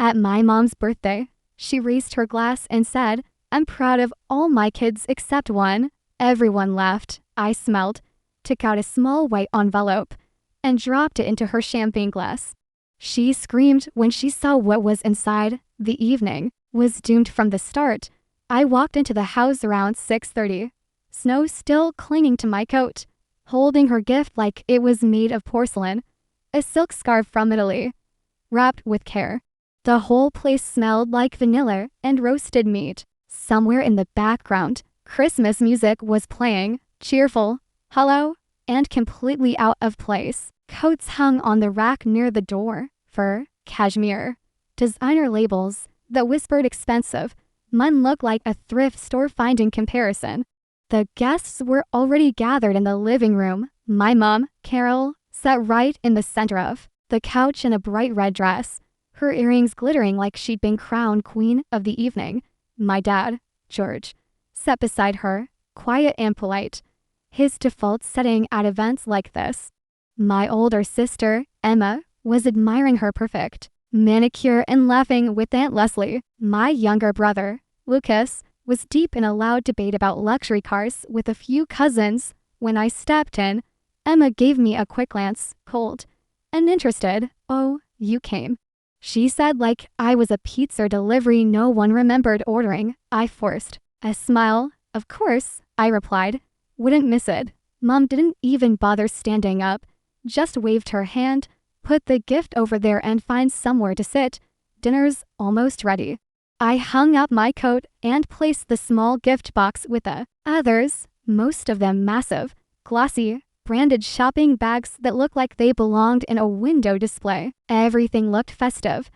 At my mom's birthday, she raised her glass and said, "I'm proud of all my kids except one." Everyone laughed. I smiled, took out a small white envelope, and dropped it into her champagne glass. She screamed when she saw what was inside. The evening was doomed from the start. I walked into the house around 6:30, snow still clinging to my coat, holding her gift like it was made of porcelain, a silk scarf from Italy, wrapped with care. The whole place smelled like vanilla and roasted meat. Somewhere in the background, Christmas music was playing, cheerful, hollow, and completely out of place. Coats hung on the rack near the door, fur, cashmere, designer labels that whispered expensive. Mine looked like a thrift store find in comparison. The guests were already gathered in the living room. My mom, Carol, sat right in the center of the couch in a bright red dress, her earrings glittering like she'd been crowned queen of the evening. My dad, George, sat beside her, quiet and polite, his default setting at events like this. My older sister, Emma, was admiring her perfect manicure and laughing with Aunt Leslie. My younger brother, Lucas, was deep in a loud debate about luxury cars with a few cousins. When I stepped in, Emma gave me a quick glance, cold and interested. "Oh, you came," she said like I was a pizza delivery no one remembered ordering. I forced a smile. "Of course," I replied. "Wouldn't miss it." Mom didn't even bother standing up, just waved her hand, "Put the gift over there and find somewhere to sit. Dinner's almost ready." I hung up my coat and placed the small gift box with the others, most of them massive, glossy, branded shopping bags that looked like they belonged in a window display. Everything looked festive,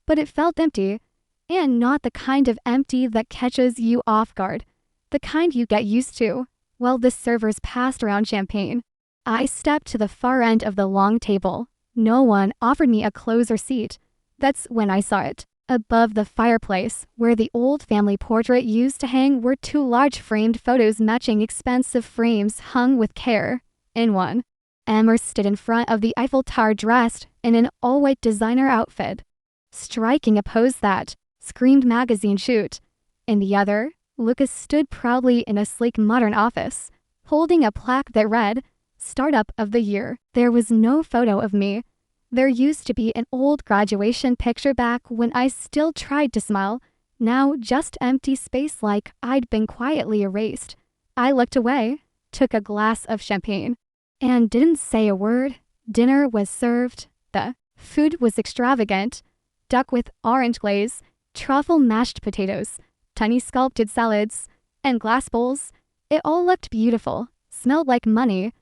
but it felt empty, and not the kind of empty that catches you off guard, the kind you get used to while the servers passed around champagne. I stepped to the far end of the long table. No one offered me a closer seat. That's when I saw it. Above the fireplace, where the old family portrait used to hang, were two large framed photos matching expensive frames hung with care. In one, Emma stood in front of the Eiffel Tower dressed in an all-white designer outfit, striking a pose that screamed magazine shoot. In the other, Lucas stood proudly in a sleek modern office, holding a plaque that read, "Startup of the Year." There was no photo of me. There used to be an old graduation picture back when I still tried to smile, now just empty space like I'd been quietly erased. I looked away, took a glass of champagne, and didn't say a word. Dinner was served. The food was extravagant. Duck with orange glaze, truffle mashed potatoes, tiny sculpted salads, and glass bowls. It all looked beautiful, smelled like money,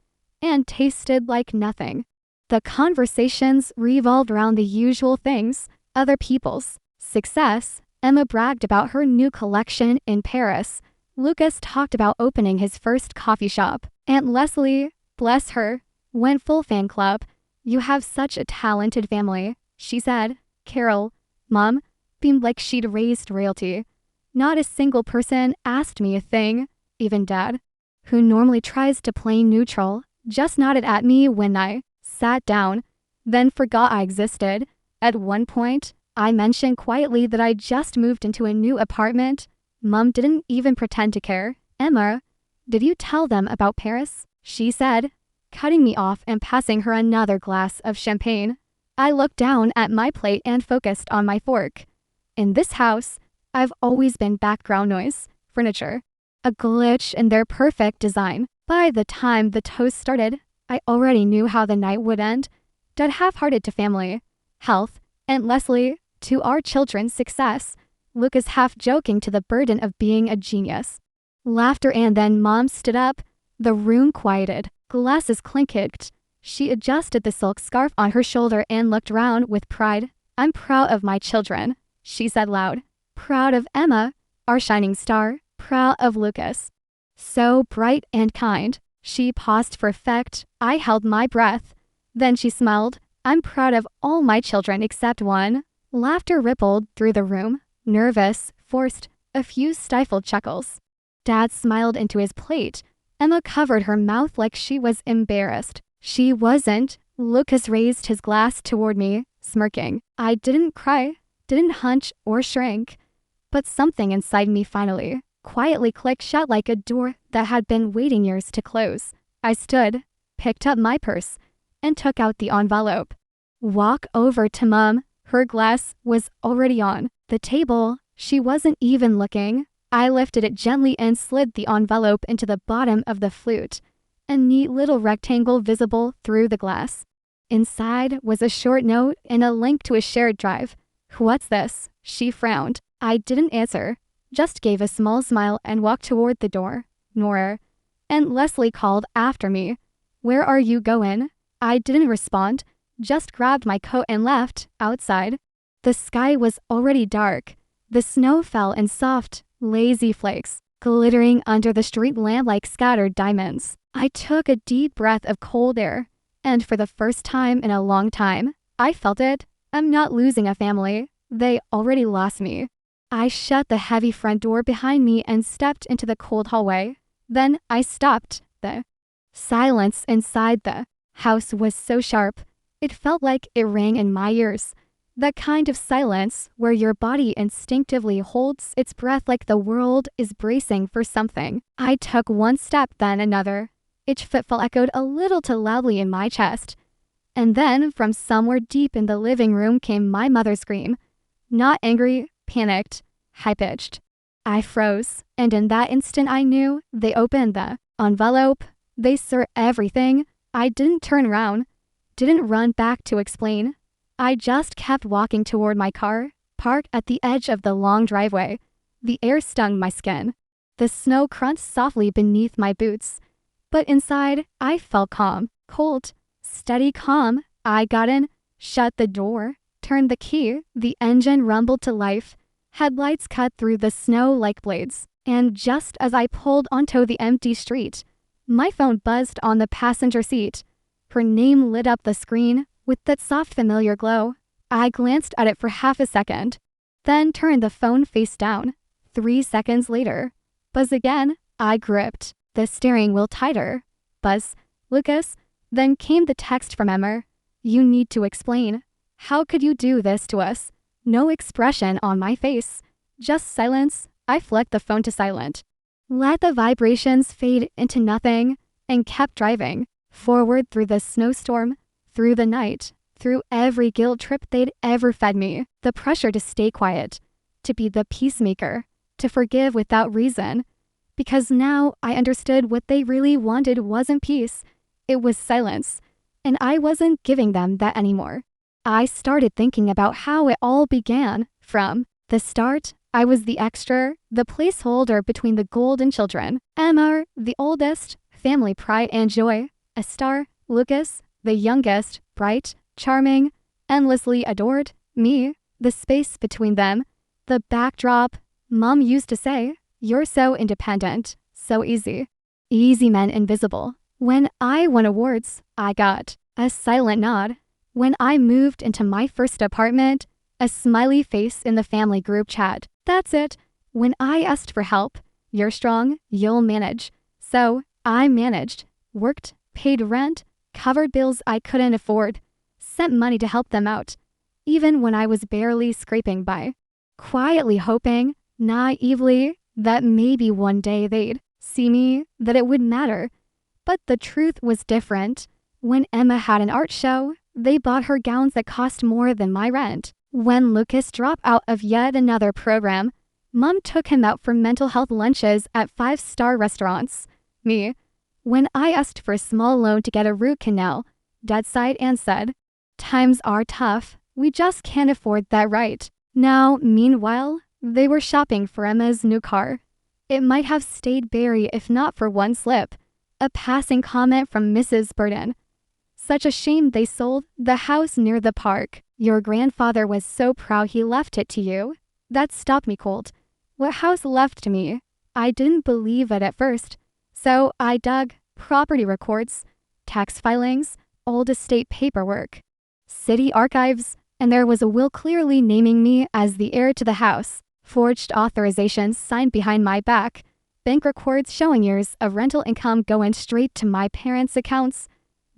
and tasted like nothing. The conversations revolved around the usual things, other people's success. Emma bragged about her new collection in Paris. Lucas talked about opening his first coffee shop. Aunt Leslie, bless her, went full fan club. "You have such a talented family," she said. Carol, Mom, beamed like she'd raised royalty. Not a single person asked me a thing. Even Dad, who normally tries to play neutral, just nodded at me when I sat down, then forgot I existed. At one point, I mentioned quietly that I just moved into a new apartment. Mom didn't even pretend to care. "Emma, did you tell them about Paris?" she said, cutting me off and passing her another glass of champagne. I looked down at my plate and focused on my fork. In this house, I've always been background noise, furniture, a glitch in their perfect design. By the time the toast started, I already knew how the night would end. Dad half-hearted to family, health, and Leslie to our children's success. Lucas half-joking to the burden of being a genius. Laughter, and then Mom stood up. The room quieted. Glasses clinked. She adjusted the silk scarf on her shoulder and looked round with pride. "I'm proud of my children," she said loud. "Proud of Emma, our shining star. Proud of Lucas. So bright and kind." She paused for effect. I held my breath. Then she smiled. "I'm proud of all my children except one." Laughter rippled through the room. Nervous, forced, a few stifled chuckles. Dad smiled into his plate. Emma covered her mouth like she was embarrassed. She wasn't. Lucas raised his glass toward me, smirking. I didn't cry. didn't hunch or shrink, but something inside me finally, quietly clicked shut like a door that had been waiting years to close. I stood, picked up my purse, and took out the envelope. Walk over to Mom. Her glass was already on the table. She wasn't even looking. I lifted it gently and slid the envelope into the bottom of the flute, a neat little rectangle visible through the glass. Inside was a short note and a link to a shared drive. "What's this?" She frowned. I didn't answer, just gave a small smile and walked toward the door. "Nora." And Leslie called after me. "Where are you going?" I didn't respond, just grabbed my coat and left. Outside, the sky was already dark. The snow fell in soft, lazy flakes, glittering under the street lamp like scattered diamonds. I took a deep breath of cold air, and for the first time in a long time, I felt it. I'm not losing a family. They already lost me. I shut the heavy front door behind me and stepped into the cold hallway. Then I stopped. The silence inside the house was so sharp, it felt like it rang in my ears. The kind of silence where your body instinctively holds its breath like the world is bracing for something. I took one step, then another. Each footfall echoed a little too loudly in my chest. And then, from somewhere deep in the living room came my mother's scream. Not angry, panicked, high-pitched. I froze, and in that instant I knew. They opened the envelope. They saw everything. I didn't turn around, didn't run back to explain. I just kept walking toward my car, parked at the edge of the long driveway. The air stung my skin. The snow crunched softly beneath my boots. But inside, I felt calm, cold, steady calm. I got in, shut the door, turned the key. The engine rumbled to life. Headlights cut through the snow like blades. And just as I pulled onto the empty street, my phone buzzed on the passenger seat. Her name lit up the screen with that soft, familiar glow. I glanced at it for half a second, then turned the phone face down. 3 seconds later, buzz again. I gripped the steering wheel tighter. Buzz, Lucas. Then came the text from Emma. "You need to explain. How could you do this to us?" No expression on my face, just silence. I flicked the phone to silent, let the vibrations fade into nothing, and kept driving forward through the snowstorm, through the night, through every guilt trip they'd ever fed me. The pressure to stay quiet, to be the peacemaker, to forgive without reason. Because now I understood what they really wanted wasn't peace, it was silence, and I wasn't giving them that anymore. I started thinking about how it all began. From the start, I was the extra, the placeholder between the golden children. Emma, the oldest, family pride and joy. A star, Lucas, the youngest, bright, charming, endlessly adored. Me, the space between them, the backdrop. Mom used to say, "You're so independent, so easy." Easy meant invisible. When I won awards, I got a silent nod. When I moved into my first apartment, a smiley face in the family group chat. That's it. When I asked for help, "You're strong, you'll manage." So I managed, worked, paid rent, covered bills I couldn't afford, sent money to help them out, even when I was barely scraping by, quietly hoping, naively, that maybe one day they'd see me, that it would matter. But the truth was different. When Emma had an art show, they bought her gowns that cost more than my rent. When Lucas dropped out of yet another program, Mom took him out for mental health lunches at 5-star restaurants. Me, when I asked for a small loan to get a root canal, Dad sighed and said, "Times are tough. We just can't afford that right now." Meanwhile, they were shopping for Emma's new car. It might have stayed buried if not for one slip, a passing comment from Mrs. Burden. "Such a shame they sold the house near the park. Your grandfather was so proud he left it to you." That stopped me cold. What house left to me? I didn't believe it at first. So I dug property records, tax filings, old estate paperwork, city archives, and there was a will clearly naming me as the heir to the house, forged authorizations signed behind my back, bank records showing years of rental income going straight to my parents' accounts,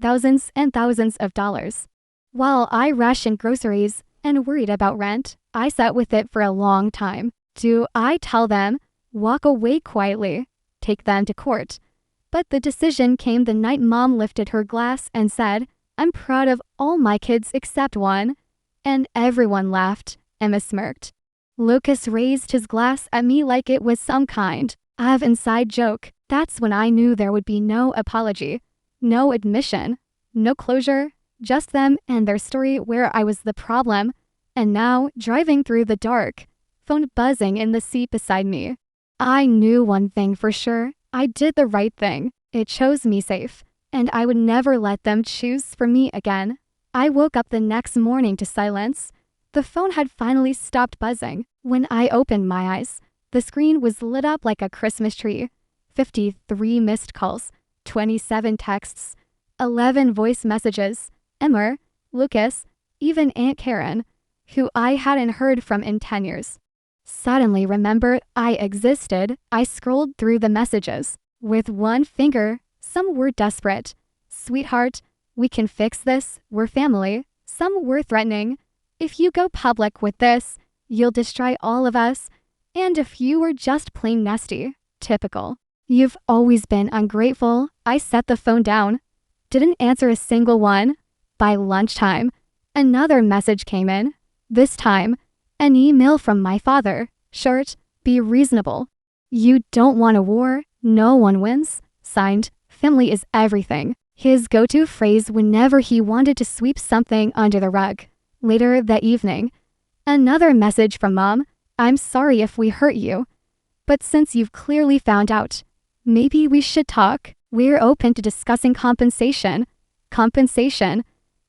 thousands and thousands of dollars. While I rationed groceries, and worried about rent. I sat with it for a long time. Do I tell them? Walk away quietly? Take them to court? But the decision came the night Mom lifted her glass and said, "I'm proud of all my kids except one." And everyone laughed. Emma smirked. Lucas raised his glass at me like it was some kind of inside joke. That's when I knew there would be no apology, no admission, no closure, just them and their story where I was the problem. And now, driving through the dark, phone buzzing in the seat beside me, I knew one thing for sure. I did the right thing. It chose me safe, and I would never let them choose for me again. I woke up the next morning to silence. The phone had finally stopped buzzing. When I opened my eyes, the screen was lit up like a Christmas tree. 53 missed calls, 27 texts, 11 voice messages. Emmer, Lucas, even Aunt Karen, who I hadn't heard from in 10 years. Suddenly remembered I existed. I scrolled through the messages. With one finger, some were desperate. "Sweetheart, we can fix this. We're family." Some were threatening. "If you go public with this, you'll destroy all of us." And a few were just plain nasty. Typical. "You've always been ungrateful." I set the phone down. Didn't answer a single one. By lunchtime, another message came in. This time, an email from my father. Short, "Be reasonable. You don't want a war. No one wins." Signed, "Family is everything." His go-to phrase whenever he wanted to sweep something under the rug. Later that evening, another message from Mom. "I'm sorry if we hurt you, but since you've clearly found out, maybe we should talk. We're open to discussing compensation." Compensation.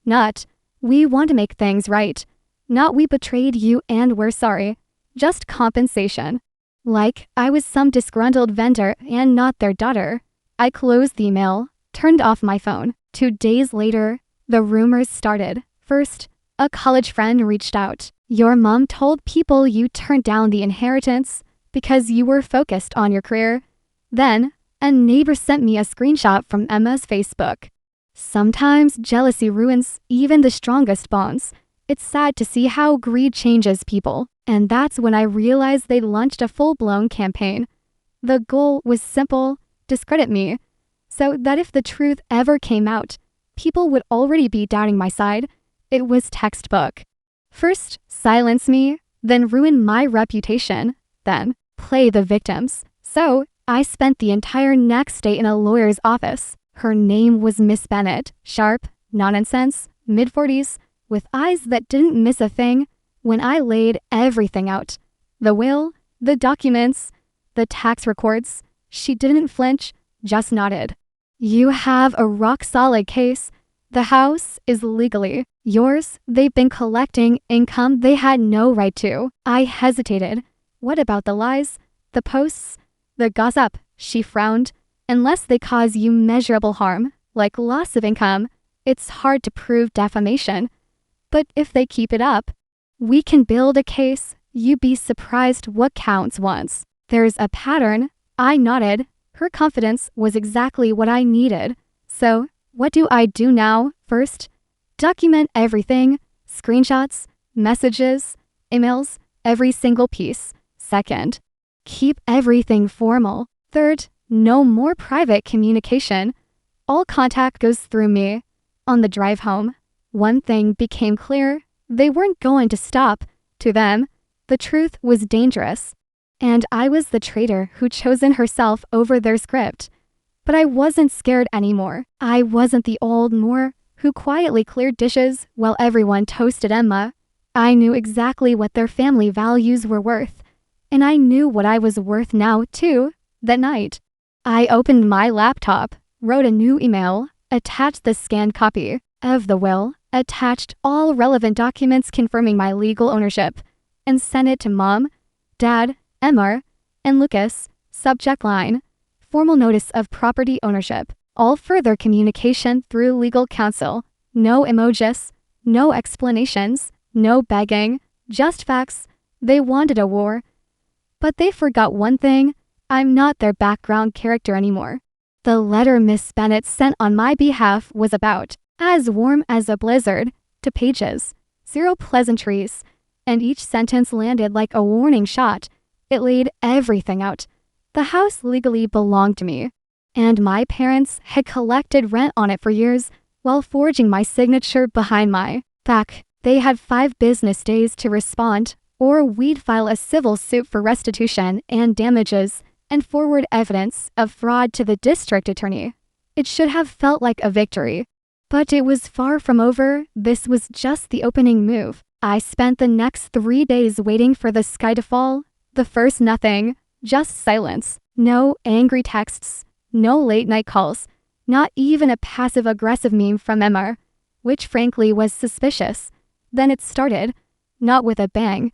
Not, "We want to make things right." Not, "We betrayed you and we're sorry." Just compensation. Like I was some disgruntled vendor and not their daughter. I closed the email, turned off my phone. 2 days later, the rumors started. First, a college friend reached out. "Your mom told people you turned down the inheritance because you were focused on your career." Then, a neighbor sent me a screenshot from Emma's Facebook. Sometimes jealousy ruins even the strongest bonds. It's sad to see how greed changes people. And that's when I realized they'd launched a full-blown campaign. The goal was simple: discredit me, so that if the truth ever came out, people would already be doubting my side. It was textbook. First, silence me, then ruin my reputation, then play the victims. So, I spent the entire next day in a lawyer's office. Her name was Miss Bennett, sharp, no-nonsense, mid-40s, with eyes that didn't miss a thing. When I laid everything out, the will, the documents, the tax records, she didn't flinch, just nodded. "You have a rock-solid case. The house is legally yours. They've been collecting income they had no right to." I hesitated. "What about the lies, the posts, the gossip?" She frowned. "Unless they cause you measurable harm, like loss of income, it's hard to prove defamation. But if they keep it up, we can build a case. You'd be surprised what counts once. There's a pattern." I nodded. Her confidence was exactly what I needed. "So, what do I do now?" "First, document everything. Screenshots, messages, emails, every single piece. Second, keep everything formal. Third, no more private communication. All contact goes through me." On the drive home, one thing became clear. They weren't going to stop. To them, the truth was dangerous. And I was the traitor who'd chosen herself over their script. But I wasn't scared anymore. I wasn't the old Moore who quietly cleared dishes while everyone toasted Emma. I knew exactly what their family values were worth. And I knew what I was worth now, too. That night, I opened my laptop, wrote a new email, attached the scanned copy of the will, attached all relevant documents confirming my legal ownership, and sent it to Mom, Dad, Emma, and Lucas. Subject line: formal notice of property ownership. All further communication through legal counsel. No emojis, no explanations, no begging, just facts. They wanted a war. But they forgot one thing: I'm not their background character anymore. The letter Miss Bennett sent on my behalf was about as warm as a blizzard, 2 pages. zero pleasantries, and each sentence landed like a warning shot. It laid everything out. The house legally belonged to me, and my parents had collected rent on it for years while forging my signature behind my back. They had 5 business days to respond, or we'd file a civil suit for restitution and damages and forward evidence of fraud to the district attorney. It should have felt like a victory, but it was far from over. This was just the opening move. I spent the next 3 days waiting for the sky to fall. The first nothing, just silence. No angry texts, no late night calls, not even a passive-aggressive meme from Emma, which frankly was suspicious. Then it started, not with a bang,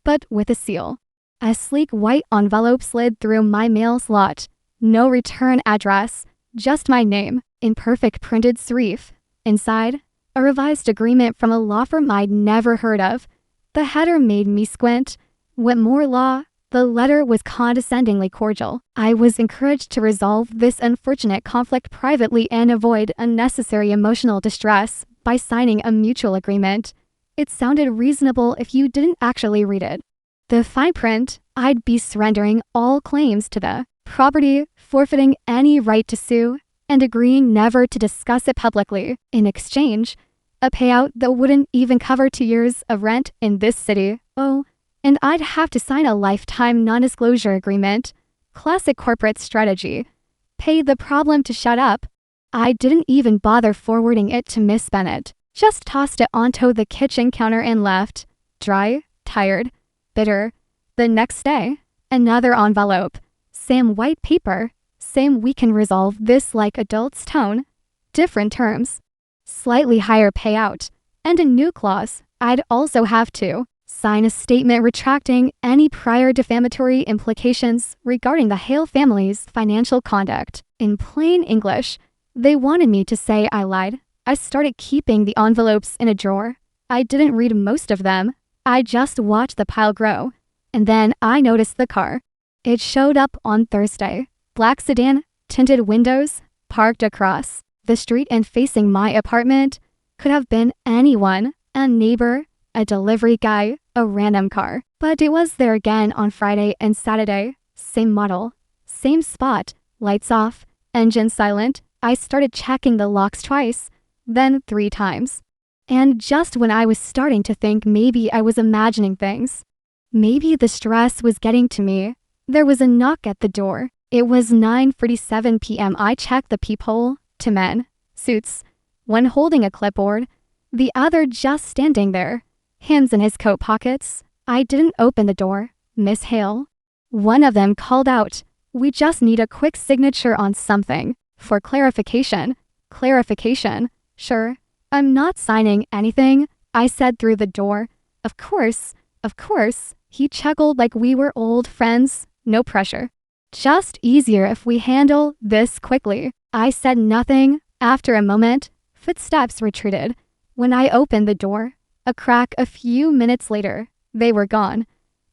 but with a seal. A sleek white envelope slid through my mail slot. No return address, just my name, in perfect printed serif. Inside, a revised agreement from a law firm I'd never heard of. The header made me squint. Whitmore Law. The letter was condescendingly cordial. I was encouraged to resolve this unfortunate conflict privately and avoid unnecessary emotional distress by signing a mutual agreement. It sounded reasonable if you didn't actually read it. The fine print, I'd be surrendering all claims to the property, forfeiting any right to sue, and agreeing never to discuss it publicly. In exchange, a payout that wouldn't even cover 2 years of rent in this city. Oh, and I'd have to sign a lifetime non-disclosure agreement. Classic corporate strategy. Pay the problem to shut up. I didn't even bother forwarding it to Miss Bennet. Just tossed it onto the kitchen counter and left. Dry, tired, bitter. The next day, another envelope. Same white paper. Same we can resolve this like adults tone. Different terms. Slightly higher payout. And a new clause. I'd also have to sign a statement retracting any prior defamatory implications regarding the Hale family's financial conduct. In plain English, they wanted me to say I lied. I started keeping the envelopes in a drawer. I didn't read most of them. I just watched the pile grow. And then I noticed the car. It showed up on Thursday. Black sedan, tinted windows, parked across the street and facing my apartment. Could have been anyone, a neighbor, a delivery guy, a random car. But it was there again on Friday and Saturday. Same model, same spot, lights off, engine silent. I started checking the locks twice, then 3 times. And just when I was starting to think maybe I was imagining things, maybe the stress was getting to me, there was a knock at the door. It was 9:47 p.m. I checked the peephole. 2 men, suits, one holding a clipboard, the other just standing there, hands in his coat pockets. I didn't open the door. Miss Hale. One of them called out, "We just need a quick signature on something." For clarification. Clarification. Sure. I'm not signing anything, I said through the door. Of course. He chuckled like we were old friends. No pressure. Just easier if we handle this quickly. I said nothing. After a moment, footsteps retreated. When I opened the door, a crack a few minutes later, they were gone.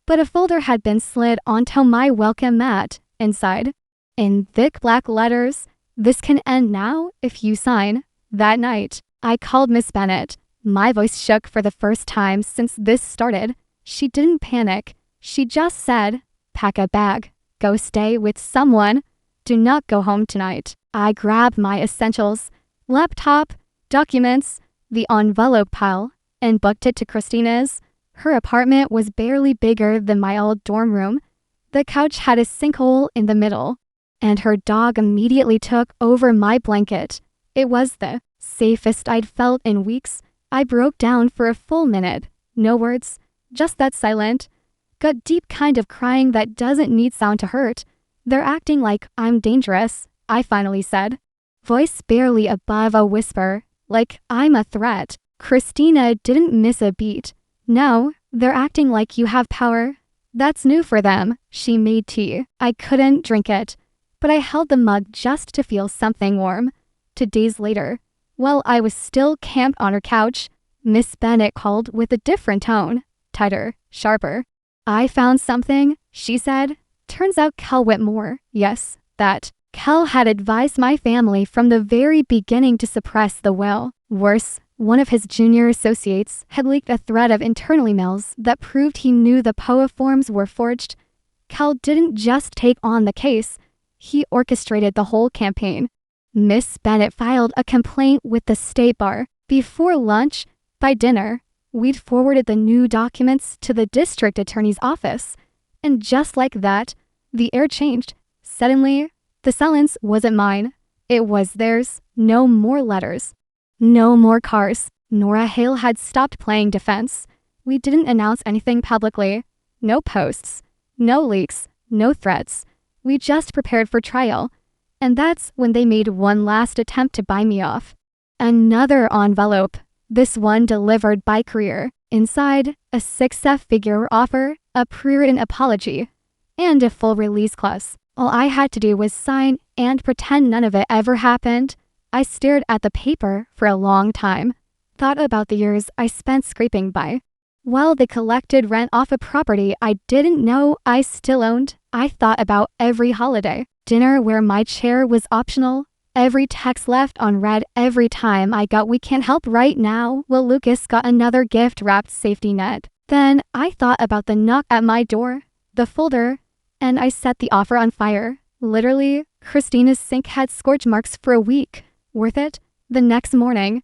But a folder had been slid onto my welcome mat inside. In thick black letters, "This can end now if you sign." That night, I called Miss Bennet. My voice shook for the first time since this started. She didn't panic. She just said, "Pack a bag. Go stay with someone. Do not go home tonight." I grabbed my essentials, laptop, documents, the envelope pile, and booked it to Christina's. Her apartment was barely bigger than my old dorm room. The couch had a sinkhole in the middle, and her dog immediately took over my blanket. It was the safest I'd felt in weeks. I broke down for a full minute. No words, just that silent, gut-deep kind of crying that doesn't need sound to hurt. "They're acting like I'm dangerous," I finally said. Voice barely above a whisper, like I'm a threat. Christina didn't miss a beat. "No, they're acting like you have power. That's new for them." She made tea. I couldn't drink it, but I held the mug just to feel something warm. 2 days later, while I was still camped on her couch, Miss Bennet called with a different tone, tighter, sharper. "I found something," she said. "Turns out Kel Whitmore, yes, that. Kel had advised my family from the very beginning to suppress the will. Worse, One of his junior associates had leaked a thread of internal emails that proved he knew the POA forms were forged. Cal didn't just take on the case, he orchestrated the whole campaign. Miss Bennett filed a complaint with the state bar. Before lunch, by dinner, we'd forwarded the new documents to the district attorney's office. And just like that, the air changed. Suddenly, the silence wasn't mine. It was theirs. No more letters. No more cars. Nora Hale had stopped playing defense. We didn't announce anything publicly. No posts. No leaks. No threats. We just prepared for trial. And that's when they made one last attempt to buy me off. Another envelope. This one delivered by courier. Inside, a six-figure offer, a pre-written apology, and a full release clause. All I had to do was sign and pretend none of it ever happened. I stared at the paper for a long time, thought about the years I spent scraping by. While they collected rent off a property I didn't know I still owned, I thought about every holiday, dinner where my chair was optional, every text left unread, every time I got "we can't help right now" while Lucas got another gift-wrapped safety net. Then I thought about the knock at my door, the folder, and I set the offer on fire. Literally, Christina's sink had scorch marks for a week. Worth it? The next morning,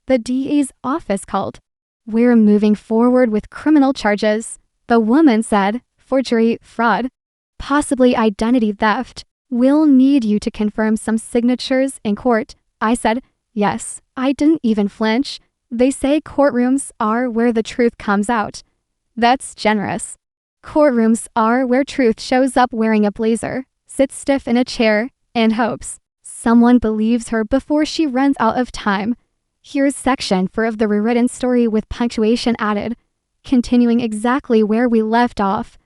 the DA's office called. "We're moving forward with criminal charges," the woman said. "Forgery, fraud, possibly identity theft. We'll need you to confirm some signatures in court." I said, yes. I didn't even flinch. They say courtrooms are where the truth comes out. That's generous. Courtrooms are where truth shows up wearing a blazer, sits stiff in a chair, and hopes someone believes her before she runs out of time. Here's section 4 of the rewritten story with punctuation added, continuing exactly where we left off.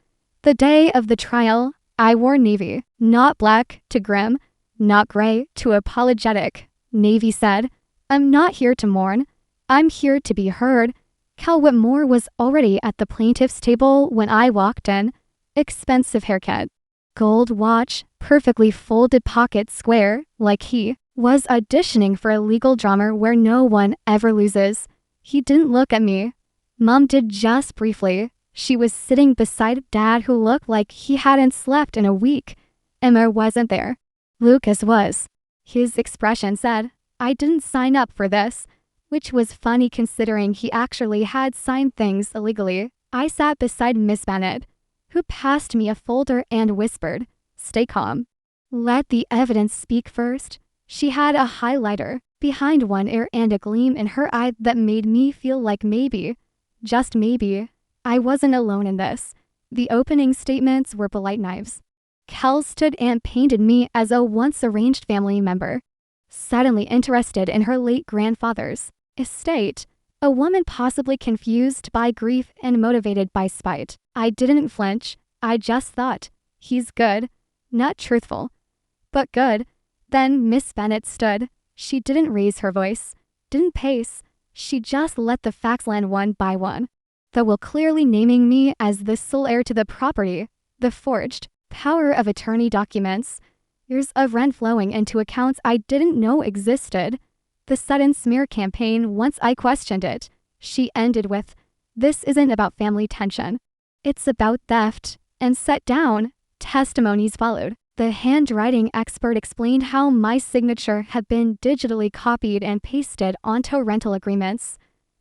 The day of the trial, I wore navy, not black to grim, not gray to apologetic. Navy said, "I'm not here to mourn. I'm here to be heard." Cal Whitmore was already at the plaintiff's table when I walked in. Expensive haircut, gold watch, perfectly folded pocket square, like he was auditioning for a legal drama where no one ever loses. He didn't look at me. Mom did just briefly. She was sitting beside Dad, who looked like he hadn't slept in a week. Emma wasn't there. Lucas was. His expression said, "I didn't sign up for this," which was funny considering he actually had signed things illegally. I sat beside Miss Bennett, who passed me a folder and whispered, "Stay calm. Let the evidence speak first." She had a highlighter behind one ear and a gleam in her eye that made me feel like maybe, just maybe, I wasn't alone in this. The opening statements were polite knives. Cal stood and painted me as a once-arranged family member, suddenly interested in her late grandfather's estate, a woman possibly confused by grief and motivated by spite. I didn't flinch. I just thought, he's good, not truthful, but good. Then Miss Bennett stood. She didn't raise her voice, didn't pace. She just let the facts land one by one, though while clearly naming me as the sole heir to the property, the forged power of attorney documents, years of rent flowing into accounts I didn't know existed, the sudden smear campaign once I questioned it. She ended with, "This isn't about family tension. It's about theft," and set down. Testimonies followed. The handwriting expert explained how my signature had been digitally copied and pasted onto rental agreements.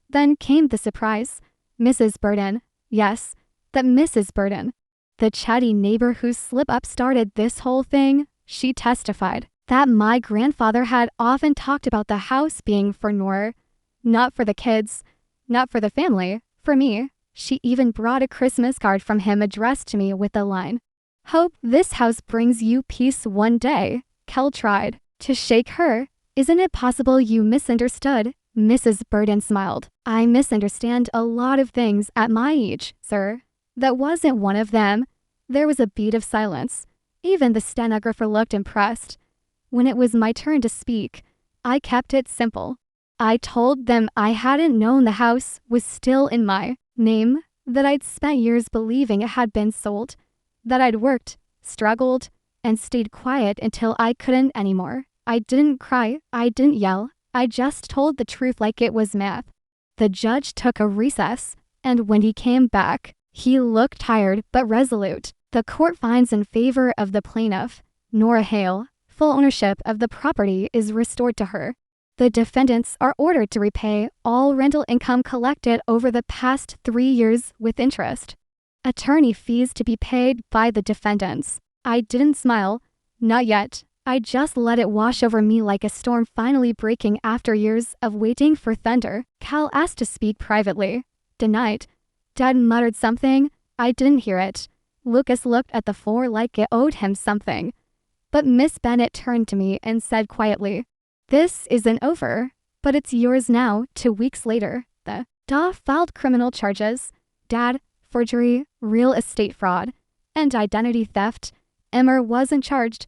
Then came the surprise. Mrs. Burden. Yes, that Mrs. Burden, the chatty neighbor whose slip-up started this whole thing, she testified that my grandfather had often talked about the house being for Nora, not for the kids, not for the family, for me. She even brought a Christmas card from him addressed to me with the line, "Hope this house brings you peace one day." Kel tried to shake her. "Isn't it possible you misunderstood?" Mrs. Burden smiled. "I misunderstand a lot of things at my age, sir. That wasn't one of them." There was a beat of silence. Even the stenographer looked impressed. When it was my turn to speak, I kept it simple. I told them I hadn't known the house was still in my name, that I'd spent years believing it had been sold, that I'd worked, struggled, and stayed quiet until I couldn't anymore. I didn't cry, I didn't yell, I just told the truth like it was math. The judge took a recess, and when he came back, he looked tired but resolute. The court finds in favor of the plaintiff, Nora Hale. Full ownership of the property is restored to her. The defendants are ordered to repay all rental income collected over the past 3 years with interest. Attorney fees to be paid by the defendants. I didn't smile. Not yet. I just let it wash over me like a storm finally breaking after years of waiting for thunder. Cal asked to speak privately. Denied. Dad muttered something. I didn't hear it. Lucas looked at the floor like it owed him something. But Miss Bennett turned to me and said quietly, "This isn't over, but it's yours now." 2 weeks later, the DA filed criminal charges. Dad, forgery, real estate fraud, and identity theft. Emmer wasn't charged,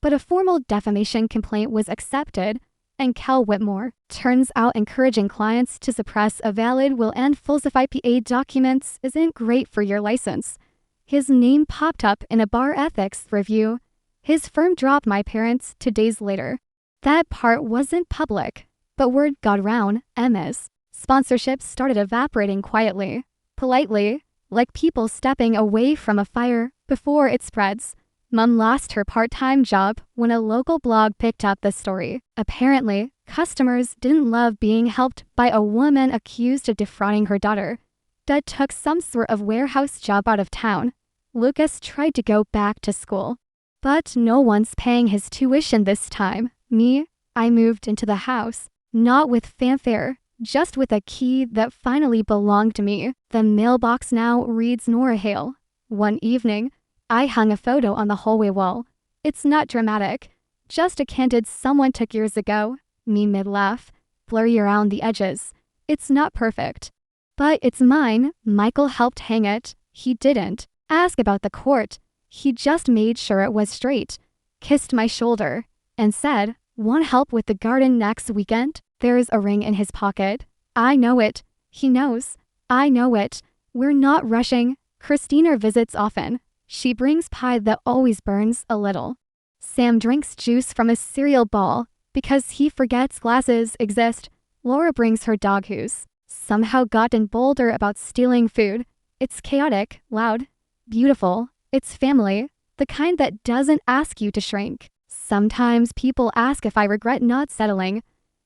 but a formal defamation complaint was accepted, and Cal Whitmore turns out encouraging clients to suppress a valid will and falsify PA documents isn't great for your license. His name popped up in a bar ethics review. His firm dropped my parents 2 days later. That part wasn't public, but word got around. Emma's sponsorships started evaporating quietly, politely, like people stepping away from a fire before it spreads. Mom lost her part-time job when a local blog picked up the story. Apparently, customers didn't love being helped by a woman accused of defrauding her daughter. Dad took some sort of warehouse job out of town. Lucas tried to go back to school, but no one's paying his tuition this time. Me, I moved into the house, not with fanfare, just with a key that finally belonged to me. The mailbox now reads Nora Hale. One evening, I hung a photo on the hallway wall. It's not dramatic, just a candid someone took years ago. Me mid-laugh, blurry around the edges. It's not perfect, but it's mine. Michael helped hang it. He didn't ask about the court. He just made sure it was straight, kissed my shoulder, and said, "Want help with the garden next weekend?" There's a ring in his pocket. I know it. He knows. I know it. We're not rushing. Christina visits often. She brings pie that always burns a little. Sam drinks juice from a cereal bowl because he forgets glasses exist. Laura brings her dog who's somehow gotten bolder about stealing food. It's chaotic, loud, beautiful. It's family, the kind that doesn't ask you to shrink. Sometimes people ask if I regret not settling,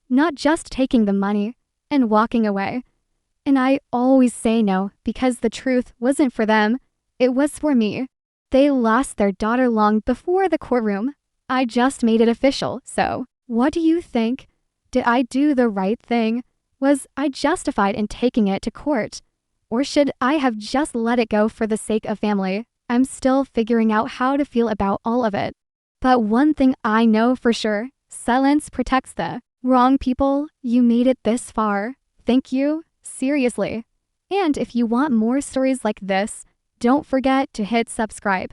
not just taking the money and walking away. And I always say no because the truth wasn't for them. It was for me. They lost their daughter long before the courtroom. I just made it official, so what do you think? Did I do the right thing? Was I justified in taking it to court? Or should I have just let it go for the sake of family? I'm still figuring out how to feel about all of it. But one thing I know for sure, silence protects the wrong people. You made it this far. Thank you, seriously. And if you want more stories like this, don't forget to hit subscribe.